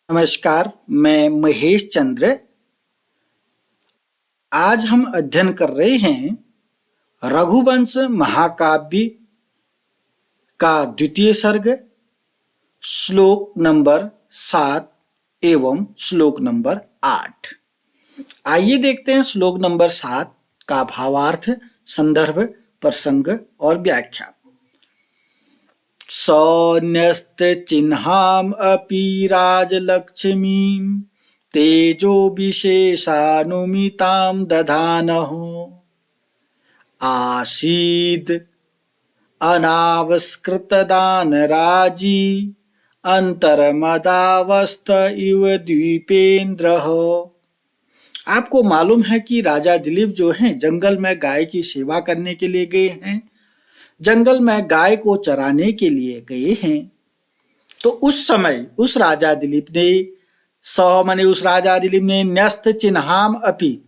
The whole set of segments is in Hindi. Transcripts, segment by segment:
नमस्कार, मैं महेश चंद्र। आज हम अध्ययन कर रहे हैं रघुवंश महाकाव्य का द्वितीय सर्ग, श्लोक नंबर 7 एवं श्लोक नंबर 8। आइए देखते हैं श्लोक नंबर 7 का भावार्थ, संदर्भ, प्रसंग और व्याख्या। सौन्यस्तचिह्नाम् अपि राजलक्ष्मीं तेजो विशेषानुमितां दधानः आसीद् अनावस्कृतदानराजी अंतर्मदावस्थ इव द्वीपेन्द्रः। आपको मालूम है कि राजा दिलीप जो हैं जंगल में गाय की सेवा करने के लिए गए हैं, जंगल में गाय को चराने के लिए गए हैं। तो उस समय उस राजा दिलीप ने न्यस्त चिन्हाम अपि,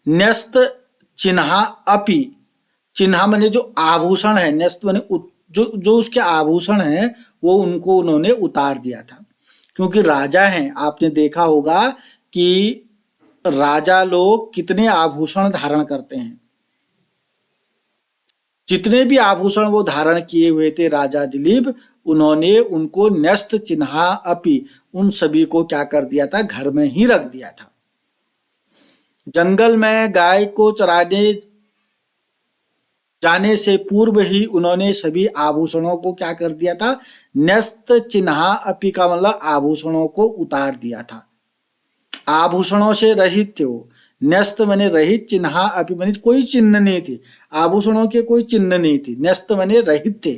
न्यस्त चिन्हा अपि, चिन्हा माने जो आभूषण है, न्यस्त माने जो उसके आभूषण है वो उनको उन्होंने उतार दिया था। क्योंकि राजा हैं, आपने देखा होगा कि राजा लोग कितने आभूषण धारण करते हैं। जितने भी आभूषण वो धारण किए हुए थे राजा दिलीप, उन्होंने उनको न्यस्त चिन्हा अपि, उन सभी को क्या कर दिया था, घर में ही रख दिया था। जंगल में गाय को चराने जाने से पूर्व ही उन्होंने सभी आभूषणों को क्या कर दिया था, न्यस्त चिन्हा अपि का मतलब आभूषणों को उतार दिया था। आभूषणों से रहित थे वो। न्यस्त माने रहित, चिन्हा अपि माने कोई चिन्ह नहीं थी, आभूषणों के कोई चिन्ह नहीं थी। न्यस्त माने रहित थे।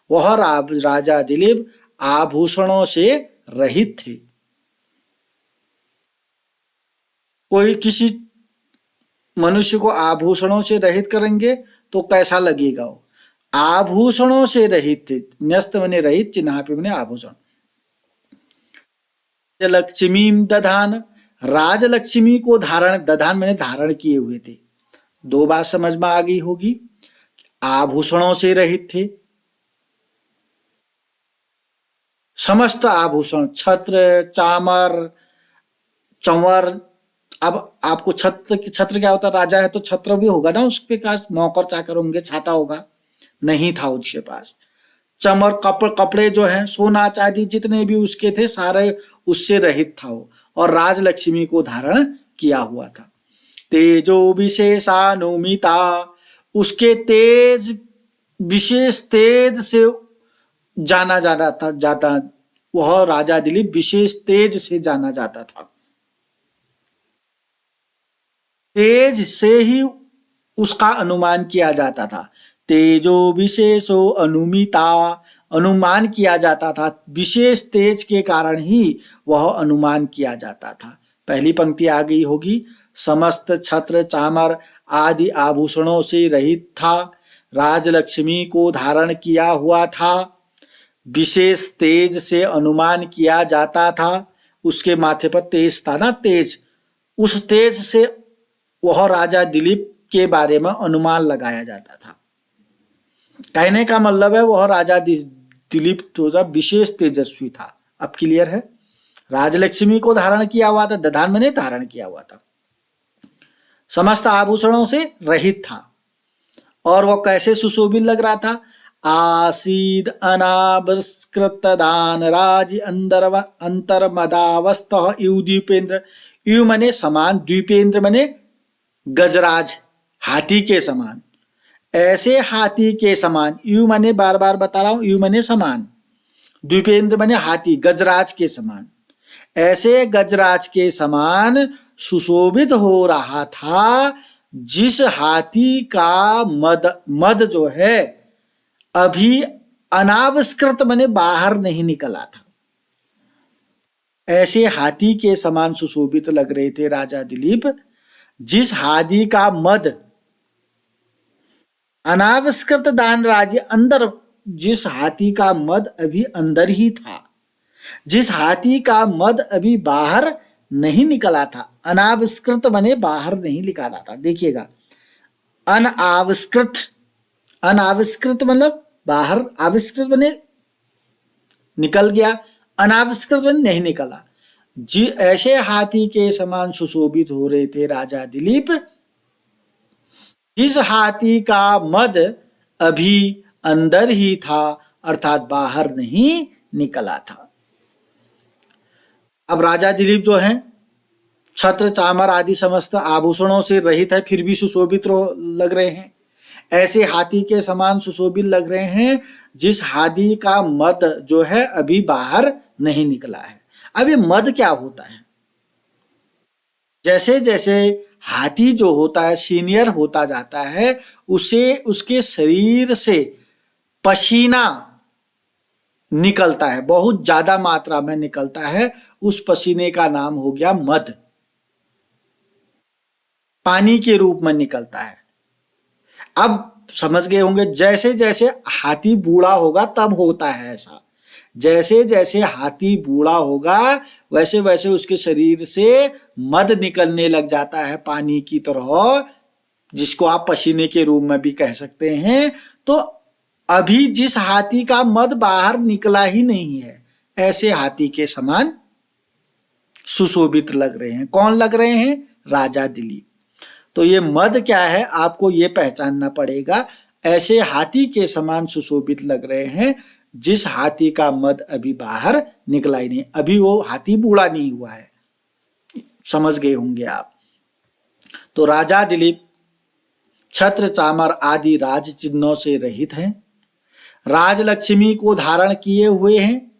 वह राजा दिलीप आभूषणों से रहित थे। कोई किसी मनुष्य को आभूषणों से रहित करेंगे तो कैसा लगेगा वो। आभूषणों से रहित थे। न्यस्त माने रहित, चिन्हा अपि माने आभूषण। लक्ष्मीम दधान, राजलक्ष्मी को धारण, दधान मैंने धारण किए हुए थे। दो बात समझ में आ गई होगी। आभूषणों से रहित थे, समस्त आभूषण, छत्र, चामर, चंवर। अब आपको छत्र क्या होता है, राजा है तो छत्र भी होगा ना, उसके पास नौकर चाकर होंगे, छाता होगा, नहीं था उसके पास। चमर, कपड़े जो हैं, सोना चांदी जितने भी उसके थे सारे उससे रहित था वो, और राजलक्ष्मी को धारण किया हुआ था। तेजो विशेषानुमिता, उसके तेज, विशेष तेज से जाना जाता वह राजा दिलीप विशेष तेज से जाना जाता था। तेज से ही उसका अनुमान किया जाता था। तेजो विशेषो अनुमिता, अनुमान किया जाता था, विशेष तेज के कारण ही वह अनुमान किया जाता था। पहली पंक्ति आ गई होगी। समस्त छत्र चामर आदि आभूषणों से रहित था, राजलक्ष्मी को धारण किया हुआ था, विशेष तेज से अनुमान किया जाता था। उसके माथे पर तेज था ना, तेज, उस तेज से वह राजा दिलीप के बारे में अनुमान लगाया जाता था। कहने का मतलब है वह राजा दिलीप तो विशेष तेजस्वी था। अब क्लियर है। राजलक्ष्मी को धारण किया हुआ था, दधान में धारण किया हुआ था, समस्त आभूषणों से रहित था। और वह कैसे सुशोभित लग रहा था। आसीद अनावस्कृत दान राज अंतर्मदावस्थ यु द्वीपेन्द्र, यु मने समान, द्वीपेन्द्र मने गजराज, हाथी के समान। ऐसे हाथी के समान, यू मने बार बार बता रहा हूं, यू मने समान, द्वीपेन्द्र मने हाथी, गजराज के समान। ऐसे गजराज के समान सुशोभित हो रहा था, जिस हाथी का मद जो है अभी अनावस्कृत मने बाहर नहीं निकला था। ऐसे हाथी के समान सुशोभित लग रहे थे राजा दिलीप, जिस हाथी का मद, अनावस्कृत दान राज्य, अंदर, जिस हाथी का मद अभी अंदर ही था, जिस हाथी का मद अभी बाहर नहीं निकला था। अनावस्कृत बने बाहर नहीं निकाला था। देखिएगा, अनावस्कृत, अनाविष्कृत मतलब बाहर, आविष्कृत बने निकल गया, अनाविष्कृत नहीं निकला। जी ऐसे हाथी के समान सुशोभित हो रहे थे राजा दिलीप, जिस हाथी का मद अभी अंदर ही था, अर्थात बाहर नहीं निकला था। अब राजा दिलीप जो हैं छत्र चामर आदि समस्त आभूषणों से रहित है, फिर भी सुशोभित लग रहे हैं। ऐसे हाथी के समान सुशोभित लग रहे हैं जिस हाथी का मद जो है अभी बाहर नहीं निकला है। अब ये मद क्या होता है? जैसे जैसे हाथी जो होता है सीनियर होता जाता है, उसे उसके शरीर से पसीना निकलता है, बहुत ज्यादा मात्रा में निकलता है। उस पसीने का नाम हो गया मद, पानी के रूप में निकलता है। अब समझ गए होंगे, जैसे जैसे हाथी बूढ़ा होगा तब होता है ऐसा। जैसे जैसे हाथी बूढ़ा होगा वैसे वैसे उसके शरीर से मद निकलने लग जाता है पानी की तरह, जिसको आप पसीने के रूप में भी कह सकते हैं। तो अभी जिस हाथी का मद बाहर निकला ही नहीं है, ऐसे हाथी के समान सुशोभित लग रहे हैं। कौन लग रहे हैं? राजा दिलीप। तो ये मद क्या है आपको ये पहचानना पड़ेगा। ऐसे हाथी के समान सुशोभित लग रहे हैं जिस हाथी का मद अभी बाहर निकला ही नहीं, अभी वो हाथी बूढ़ा नहीं हुआ है। समझ गए होंगे आप। तो राजा दिलीप छत्र चामर आदि राज चिन्हों से रहित हैं, राजलक्ष्मी को धारण किए हुए हैं,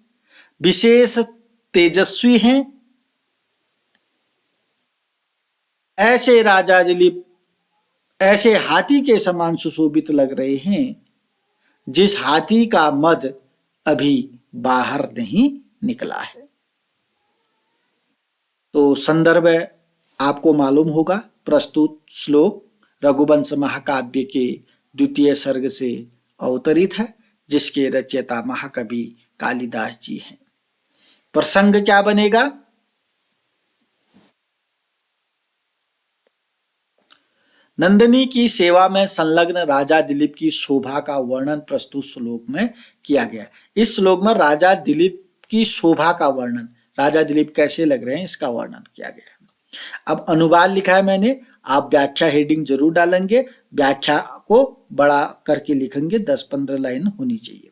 विशेष तेजस्वी हैं। ऐसे राजा दिलीप ऐसे हाथी के समान सुशोभित लग रहे हैं जिस हाथी का मद अभी बाहर नहीं निकला है। तो संदर्भ आपको मालूम होगा। प्रस्तुत श्लोक रघुवंश महाकाव्य के 2 सर्ग से अवतरित है, जिसके रचयिता महाकवि कालिदास जी हैं। प्रसंग क्या बनेगा? नंदिनी की सेवा में संलग्न राजा दिलीप की शोभा का वर्णन प्रस्तुत श्लोक में किया गया। इस श्लोक में राजा दिलीप की शोभा का वर्णन, राजा दिलीप कैसे लग रहे हैं इसका वर्णन किया गया है। अब अनुवाद लिखा है मैंने, आप व्याख्या हेडिंग जरूर डालेंगे, व्याख्या को बड़ा करके लिखेंगे, 10-15 लाइन होनी चाहिए।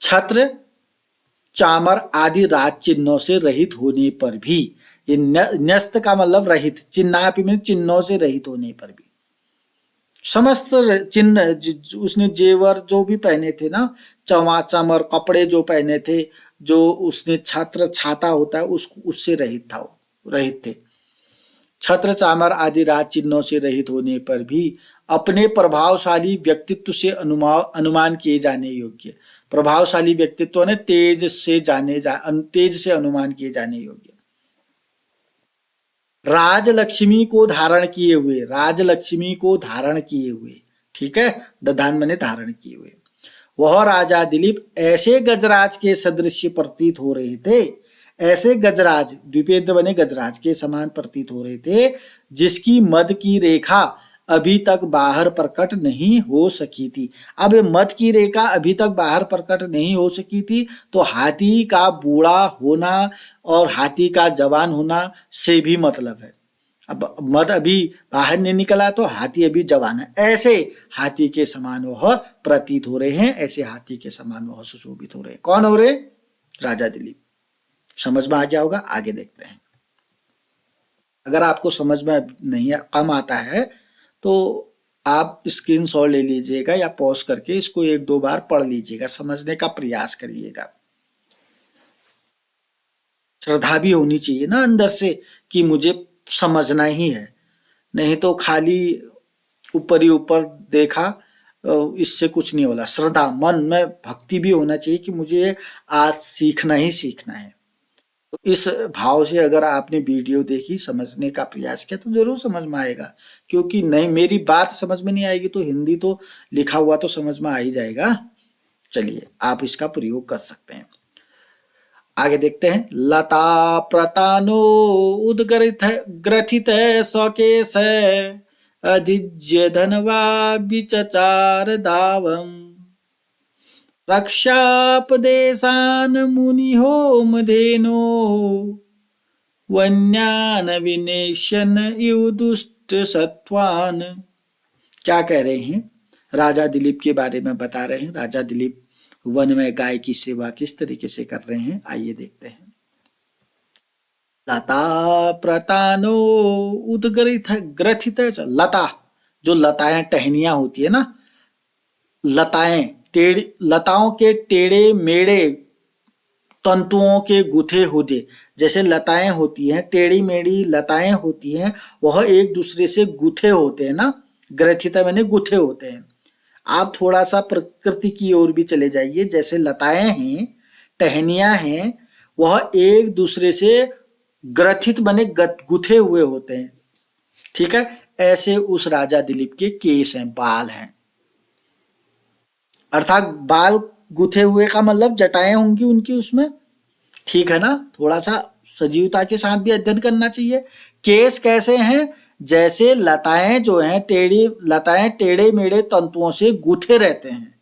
छत्र चामर आदि राज चिन्हों से रहित होने पर भी, ये न्यस्त का मतलब रहित, चिन्हापि में चिन्हों से रहित होने पर भी, समस्त चिन्ह उसने जेवर जो भी पहने थे ना, चामर कपड़े जो पहने थे, जो उसने छत्र छाता होता है उससे रहित था, वो रहित थे। छत्र चामर आदि राज चिन्हों से रहित होने पर भी अपने प्रभावशाली व्यक्तित्व से अनुमान किए जाने योग्य, प्रभावशाली व्यक्तित्व ने तेज से अनुमान किए जाने योग्य, राजलक्ष्मी को धारण किए हुए, राजलक्ष्मी को धारण किए हुए, ठीक है, दधान मने धारण किए हुए, वह राजा दिलीप ऐसे गजराज के सदृश प्रतीत हो रहे थे, ऐसे गजराज, द्विपेंद्र बने गजराज के समान प्रतीत हो रहे थे, जिसकी मद की रेखा अभी तक बाहर प्रकट नहीं हो सकी थी। अब मद की रेखा अभी तक बाहर प्रकट नहीं हो सकी थी, तो हाथी का बूढ़ा होना और हाथी का जवान होना से भी मतलब है। अब मद अभी बाहर नहीं निकला तो हाथी अभी जवान है, ऐसे हाथी के समान वह प्रतीत हो रहे हैं, ऐसे हाथी के समान वह सुशोभित हो रहे हैं। कौन हो रहे? राजा दिलीप। समझ में आ गया होगा, आगे देखते हैं। अगर आपको समझ में नहीं कम आता है तो आप स्क्रीनशॉट ले लीजिएगा या पॉज करके इसको 1-2 बार पढ़ लीजिएगा, समझने का प्रयास करिएगा। श्रद्धा भी होनी चाहिए ना अंदर से कि मुझे समझना ही है, नहीं तो खाली ऊपर ही ऊपर देखा, इससे कुछ नहीं होला। श्रद्धा, मन में भक्ति भी होना चाहिए कि मुझे आज सीखना ही सीखना है। तो इस भाव से अगर आपने वीडियो देखी, समझने का प्रयास किया, तो जरूर समझ में आएगा। क्योंकि नहीं, मेरी बात समझ में नहीं आएगी तो हिंदी तो लिखा हुआ तो समझ में आ ही जाएगा। चलिए, आप इसका प्रयोग कर सकते हैं। आगे देखते हैं। लता प्रतानो उद्ग्रथित सकेश अधिज्य धनवा विचचार धावम। रक्षापदेशान मुनि होम धेनो वन्यान विनेशन इव दुष्ट सत्वान। क्या कह रहे हैं? राजा दिलीप के बारे में बता रहे हैं। राजा दिलीप वन में गाय की सेवा किस तरीके से कर रहे हैं, आइए देखते हैं। लता प्रतानो उदग्रथित ग्रथित। लता, जो लताएं टहनियां होती है ना, लताएं टेढ़ी, लताओं के टेढ़े मेढ़े तंतुओं के गुथे होते, जैसे लताएं होती हैं, टेढ़ी मेढ़ी लताएं होती हैं, वह एक दूसरे से गुथे होते हैं ना, ग्रथित मैंने गुथे होते हैं। आप थोड़ा सा प्रकृति की ओर भी चले जाइए, जैसे लताएं हैं, टहनियां हैं, वह एक दूसरे से ग्रथित बने गुथे हुए होते हैं। ठीक है, ऐसे उस राजा दिलीप के केस हैं, बाल हैं, अर्थात बाल गुथे हुए का मतलब जटाएं होंगी उनकी उसमें। ठीक है ना, थोड़ा सा सजीवता के साथ भी अध्ययन करना चाहिए। केस कैसे हैं? जैसे लताएं जो हैं टेढ़ी, लताएं टेढ़े मेढ़े तंतुओं से गुथे रहते हैं।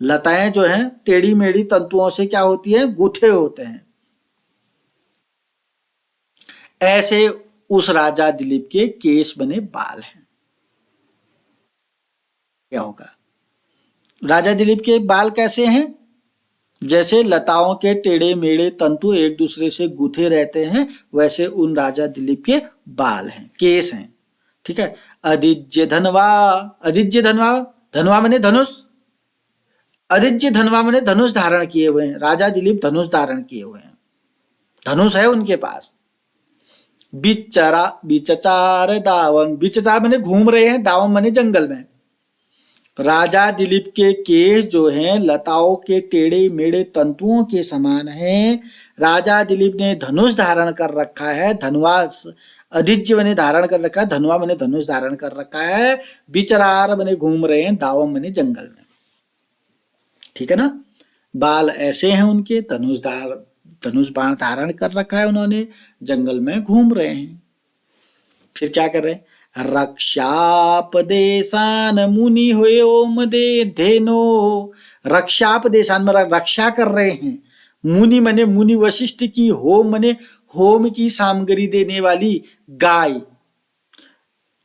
लताएं जो हैं टेढ़ी मेढ़ी तंतुओं से क्या होती है? गुथे होते हैं। ऐसे उस राजा दिलीप के केस बने बाल हैं। क्या होगा? राजा दिलीप के बाल कैसे हैं? जैसे लताओं के टेढ़े मेढ़े तंतु एक दूसरे से गुथे रहते हैं, वैसे उन राजा दिलीप के बाल हैं, केस हैं। ठीक है। अदिज्य धनवा, अदिज्य धनवा, धनवा माने धनुष, अदिज्य धनवा माने धनुष धारण किए हुए हैं। राजा दिलीप धनुष धारण किए हुए हैं, धनुष है उनके पास। बिचरा, बिचचार दावन, बिचचार माने घूम रहे हैं, दावन माने जंगल में। राजा दिलीप के केस जो हैं लताओं के टेढ़े मेढ़े तंतुओं के समान हैं। राजा दिलीप ने धनुष धारण कर रखा है, धनुष अदिज्य बने धारण कर रखा है, धनुआ बने धनुष धारण कर रखा है, बिचरार बने घूम रहे हैं, दावम बने जंगल में। ठीक है ना, बाल ऐसे हैं उनके, धनुष बाण धारण कर रखा है उन्होंने, जंगल में घूम रहे हैं। फिर क्या कर रहे हैं? रक्षापदेशान मुनि होम दे धेनो, रक्षापदेशान मरा रक्षा कर रहे हैं। मुनि मने मुनि वशिष्ठ की, होम मने होम की सामग्री देने वाली गाय,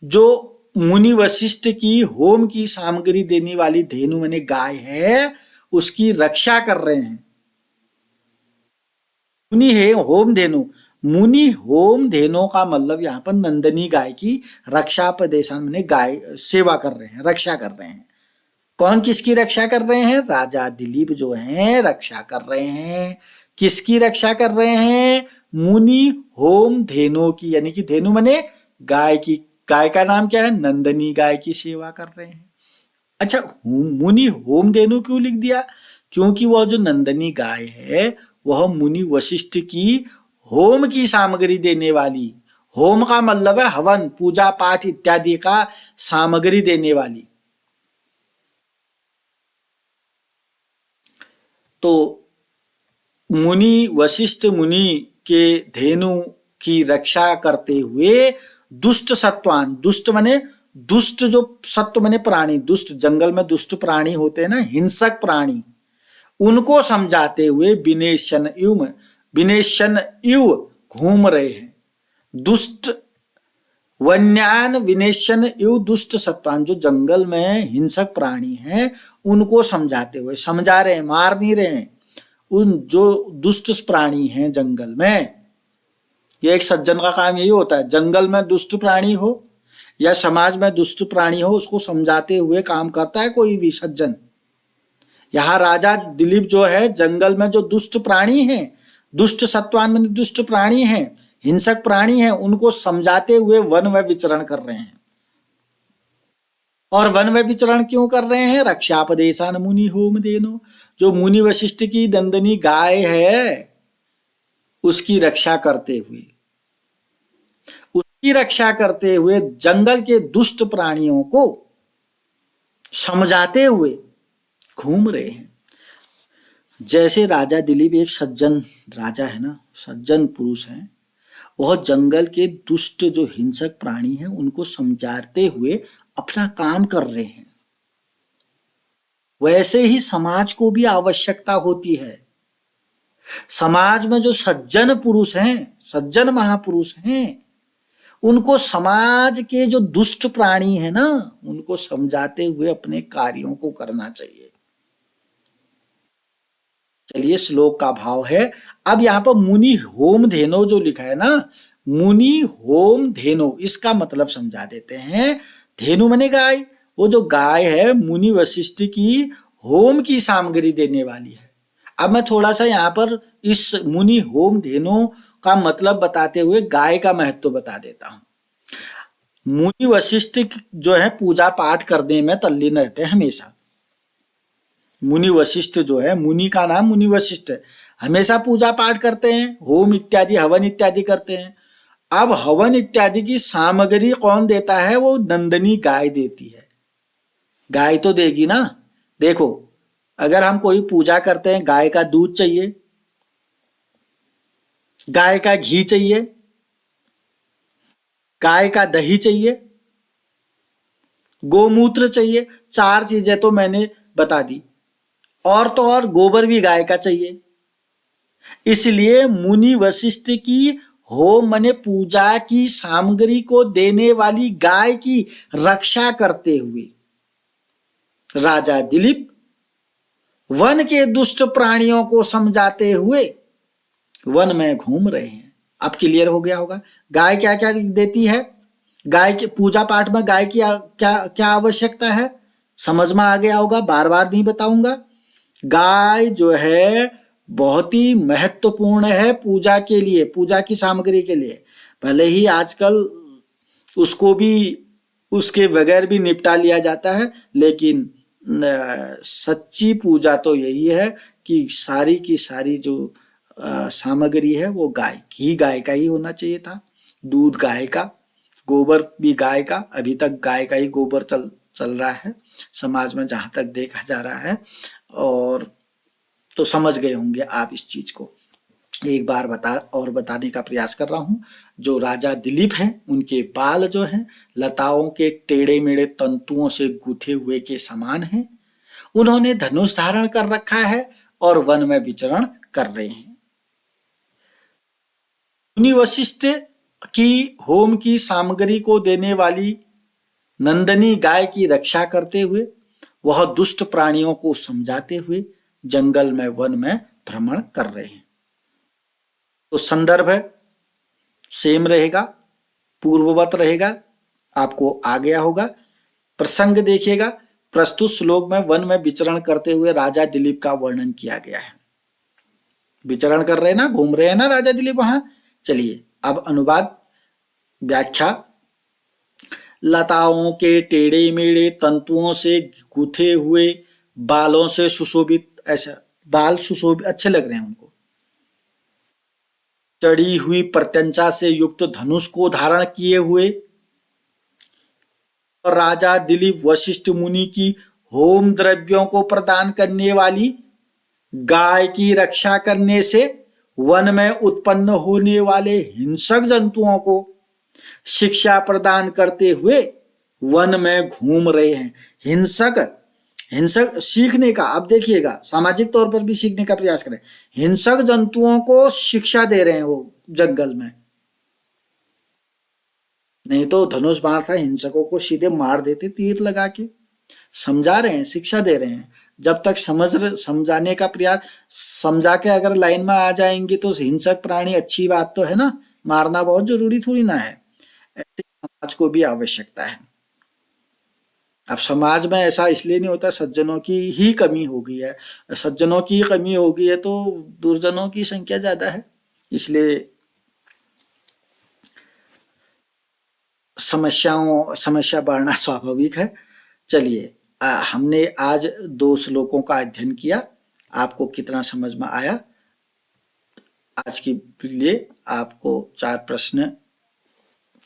जो मुनि वशिष्ठ की होम की सामग्री देने वाली धेनु मने गाय है, उसकी रक्षा कर रहे हैं। मुनि है होम धेनु, मुनि होम धेनु का मतलब यहाँ पर नंदनी गाय की रक्षापदेशान माने गाय सेवा कर रहे हैं, रक्षा कर रहे हैं। कौन किसकी रक्षा कर रहे हैं? राजा दिलीप जो हैं रक्षा कर रहे हैं। किसकी रक्षा कर रहे हैं? मुनि होम धेनु की, यानी कि धेनु माने गाय की। गाय का नाम क्या है? नंदनी गाय की सेवा कर रहे हैं। अच्छा, मुनि होम धेनु क्यों लिख दिया? क्योंकि वह जो नंदनी गाय है वह मुनि वशिष्ठ की होम की सामग्री देने वाली, होम का मतलब है हवन, पूजा पाठ इत्यादि का सामग्री देने वाली। तो मुनि वशिष्ठ मुनि के धेनु की रक्षा करते हुए दुष्ट सत्वान, दुष्ट माने दुष्ट, जो सत्व माने प्राणी, दुष्ट जंगल में दुष्ट प्राणी होते हैं ना, हिंसक प्राणी, उनको समझाते हुए विनेशन इव घूम रहे हैं। दुष्ट वन्यान विनेशन इव दुष्ट सत्वान, जो जंगल में हिंसक प्राणी हैं उनको समझाते हुए, समझा रहे हैं, मार नहीं रहे हैं, उन जो दुष्ट प्राणी हैं जंगल में। ये एक सज्जन का काम यही होता है, जंगल में दुष्ट प्राणी हो या समाज में दुष्ट प्राणी हो, उसको समझाते हुए काम करता है कोई भी सज्जन। यहाँ राजा दिलीप जो है जंगल में जो दुष्ट प्राणी हैं, दुष्ट सत्वान में दुष्ट प्राणी हैं, हिंसक प्राणी हैं, उनको समझाते हुए वन में विचरण कर रहे हैं। और वन में विचरण क्यों कर रहे हैं? रक्षापदेशान मुनि होम धेनु, जो मुनि वशिष्ठ की नंदनी गाय है उसकी रक्षा करते हुए, उसकी रक्षा करते हुए जंगल के दुष्ट प्राणियों को समझाते हुए घूम रहे हैं। जैसे राजा दिलीप एक सज्जन राजा है ना, सज्जन पुरुष है, वह जंगल के दुष्ट जो हिंसक प्राणी हैं उनको समझाते हुए अपना काम कर रहे हैं। वैसे ही समाज को भी आवश्यकता होती है। समाज में जो सज्जन पुरुष हैं, सज्जन महापुरुष हैं, उनको समाज के जो दुष्ट प्राणी हैं ना, उनको समझाते हुए अपने कार्यों को करना चाहिए। चलिए, श्लोक का भाव है। अब यहाँ पर मुनि होम धेनो जो लिखा है ना, मुनि होम धेनो, इसका मतलब समझा देते हैं। धेनु माने गाय, वो जो गाय है मुनि वशिष्ठ की होम की सामग्री देने वाली है। अब मैं थोड़ा सा यहाँ पर इस मुनि होम धेनु का मतलब बताते हुए गाय का महत्व बता देता हूँ। मुनि वशिष्ठ जो है पूजा पाठ करने में तल्लीन रहते हैं हमेशा। मुनि वशिष्ठ जो है, मुनि का नाम मुनि वशिष्ठ है, हमेशा पूजा पाठ करते हैं, होम इत्यादि हवन इत्यादि करते हैं। अब हवन इत्यादि की सामग्री कौन देता है? वो नंदनी गाय देती है। गाय तो देगी ना। देखो, अगर हम कोई पूजा करते हैं, गाय का दूध चाहिए, गाय का घी चाहिए, गाय का दही चाहिए, गोमूत्र चाहिए। 4 चीजें तो मैंने बता दी। और तो और गोबर भी गाय का चाहिए। इसलिए मुनि वशिष्ठ की होम माने पूजा की सामग्री को देने वाली गाय की रक्षा करते हुए राजा दिलीप वन के दुष्ट प्राणियों को समझाते हुए वन में घूम रहे हैं। अब क्लियर हो गया होगा गाय क्या क्या देती है। गाय के पूजा पाठ में गाय की क्या क्या आवश्यकता है, समझ में आ गया होगा, बार बार नहीं बताऊंगा। गाय जो है बहुत ही महत्वपूर्ण है पूजा के लिए, पूजा की सामग्री के लिए। भले ही आजकल उसको भी उसके बगैर भी निपटा लिया जाता है, लेकिन सच्ची पूजा तो यही है कि सारी की सारी जो सामग्री है वो गाय का ही होना चाहिए था। दूध गाय का, गोबर भी गाय का। अभी तक गाय का ही गोबर चल रहा है समाज में, जहां तक देखा जा रहा है। और तो समझ गए होंगे आप इस चीज को। एक बार बताने का प्रयास कर रहा हूं। जो राजा दिलीप हैं, उनके बाल जो हैं लताओं के टेढ़े मेढ़े तंतुओं से गूथे हुए के समान हैं। उन्होंने धनुष धारण कर रखा है और वन में विचरण कर रहे हैं। मुनि वशिष्ठ की होम की सामग्री को देने वाली नंदनी गाय की रक्षा करते हुए, वह दुष्ट प्राणियों को समझाते हुए जंगल में वन में भ्रमण कर रहे हैं। तो संदर्भ सेम रहेगा, पूर्ववत रहेगा, आपको आ गया होगा। प्रसंग देखिएगा, प्रस्तुत श्लोक में वन में विचरण करते हुए राजा दिलीप का वर्णन किया गया है। विचरण कर रहे हैं ना, घूम रहे हैं ना राजा दिलीप वहां। चलिए अब अनुवाद व्याख्या। लताओं के टेढ़े मेढ़े तंतुओं से गूथे हुए बालों से सुशोभित, ऐसा बाल सुशोभित अच्छे लग रहे हैं उनको। चढ़ी हुई प्रत्यंचा से युक्त धनुष को धारण किए हुए और राजा दिलीप वशिष्ठ मुनि की होम द्रव्यों को प्रदान करने वाली गाय की रक्षा करने से वन में उत्पन्न होने वाले हिंसक जंतुओं को शिक्षा प्रदान करते हुए वन में घूम रहे हैं। हिंसक सीखने का, आप देखिएगा सामाजिक तौर पर भी सीखने का प्रयास करें। हिंसक जंतुओं को शिक्षा दे रहे हैं वो जंगल में। नहीं तो धनुष बाण था, हिंसकों को सीधे मार देते तीर लगा के। समझा रहे हैं, शिक्षा दे रहे हैं। जब तक समझाने का प्रयास, समझा के अगर लाइन में आ जाएंगे तो हिंसक प्राणी अच्छी बात तो है ना, मारना बहुत जरूरी थोड़ी ना है। ऐसे समाज को भी आवश्यकता है। अब समाज में ऐसा इसलिए नहीं होता, सज्जनों की ही कमी हो गई है। सज्जनों की कमी हो गई है तो दुर्जनों की संख्या ज्यादा है, इसलिए समस्या बढ़ना स्वाभाविक है। चलिए, हमने आज 2 श्लोकों का अध्ययन किया। आपको कितना समझ में आया? आज के लिए आपको 4 प्रश्न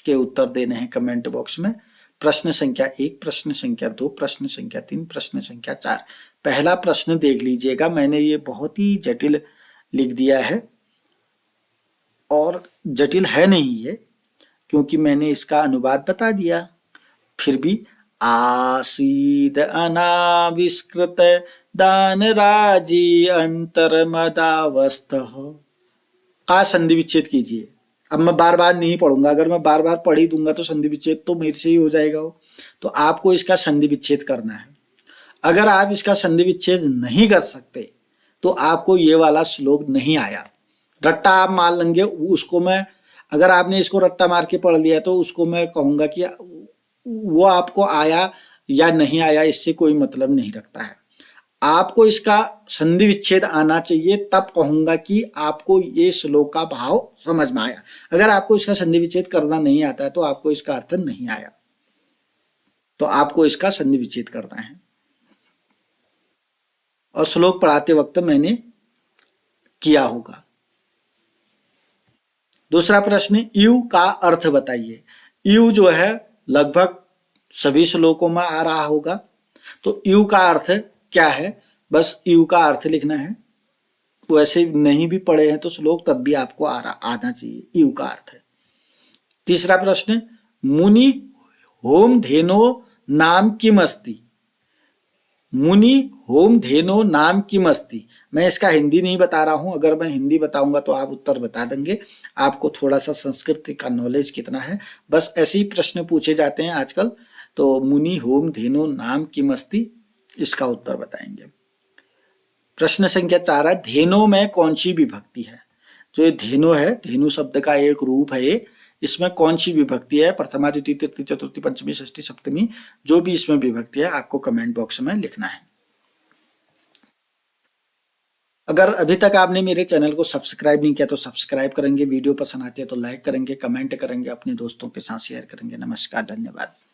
के उत्तर देने हैं कमेंट बॉक्स में। प्रश्न संख्या 1, प्रश्न संख्या 2, प्रश्न संख्या 3, प्रश्न संख्या 4। पहला प्रश्न देख लीजिएगा, मैंने ये बहुत ही जटिल लिख दिया है, और जटिल है नहीं ये, क्योंकि मैंने इसका अनुवाद बता दिया। फिर भी आसीद अनाविष्कृत दानराजी अंतर्मदावस्थः। का संधि विच्छेद कीजिए। अब मैं बार बार नहीं पढ़ूंगा, अगर मैं बार बार पढ़ ही दूंगा तो संधि विच्छेद तो मेरे से ही हो जाएगा वो। तो आपको इसका संधि विच्छेद करना है। अगर आप इसका संधि विच्छेद नहीं कर सकते तो आपको ये वाला श्लोक नहीं आया। रट्टा आप मार लेंगे उसको मैं, अगर आपने इसको रट्टा मार के पढ़ लिया तो उसको मैं कहूंगा कि वो आपको आया या नहीं आया इससे कोई मतलब नहीं रखता है। आपको इसका संधि विच्छेद आना चाहिए, तब कहूंगा कि आपको ये श्लोक का भाव समझ में आया। अगर आपको इसका संधि विच्छेद करना नहीं आता है तो आपको इसका अर्थ नहीं आया। तो आपको इसका संधि विच्छेद करना है। और श्लोक पढ़ाते वक्त मैंने किया होगा। दूसरा प्रश्न, यू का अर्थ बताइए। यू जो है लगभग सभी श्लोकों में आ रहा होगा। तो यू का अर्थ क्या है, बस यू का अर्थ लिखना है। वैसे नहीं भी पढ़े हैं तो श्लोक तब भी आपको आना चाहिए यू का अर्थ है। तीसरा प्रश्न, मुनि होम धेनो नाम किम अस्ति। मुनि होम धेनो नाम किम अस्ति। मैं इसका हिंदी नहीं बता रहा हूं, अगर मैं हिंदी बताऊंगा तो आप उत्तर बता देंगे। आपको थोड़ा सा संस्कृत का नॉलेज कितना है, बस ऐसे ही प्रश्न पूछे जाते हैं आजकल। तो मुनि होम धेनो नाम किम अस्ति, इसका उत्तर बताएंगे। प्रश्न संख्या 4 है, धेनो में कौन सी विभक्ति है। जो ये धेनु है, धेनु शब्द का एक रूप है ये, इसमें कौन सी विभक्ति है, प्रथमा द्वितीय तृतीय चतुर्थी पंचमी षष्ठी सप्तमी, जो भी इसमें विभक्ति है आपको कमेंट बॉक्स में लिखना है। अगर अभी तक आपने मेरे चैनल को सब्सक्राइब नहीं किया तो सब्सक्राइब करेंगे, वीडियो पसंद आती है तो लाइक करेंगे, कमेंट करेंगे, अपने दोस्तों के साथ शेयर करेंगे। नमस्कार, धन्यवाद।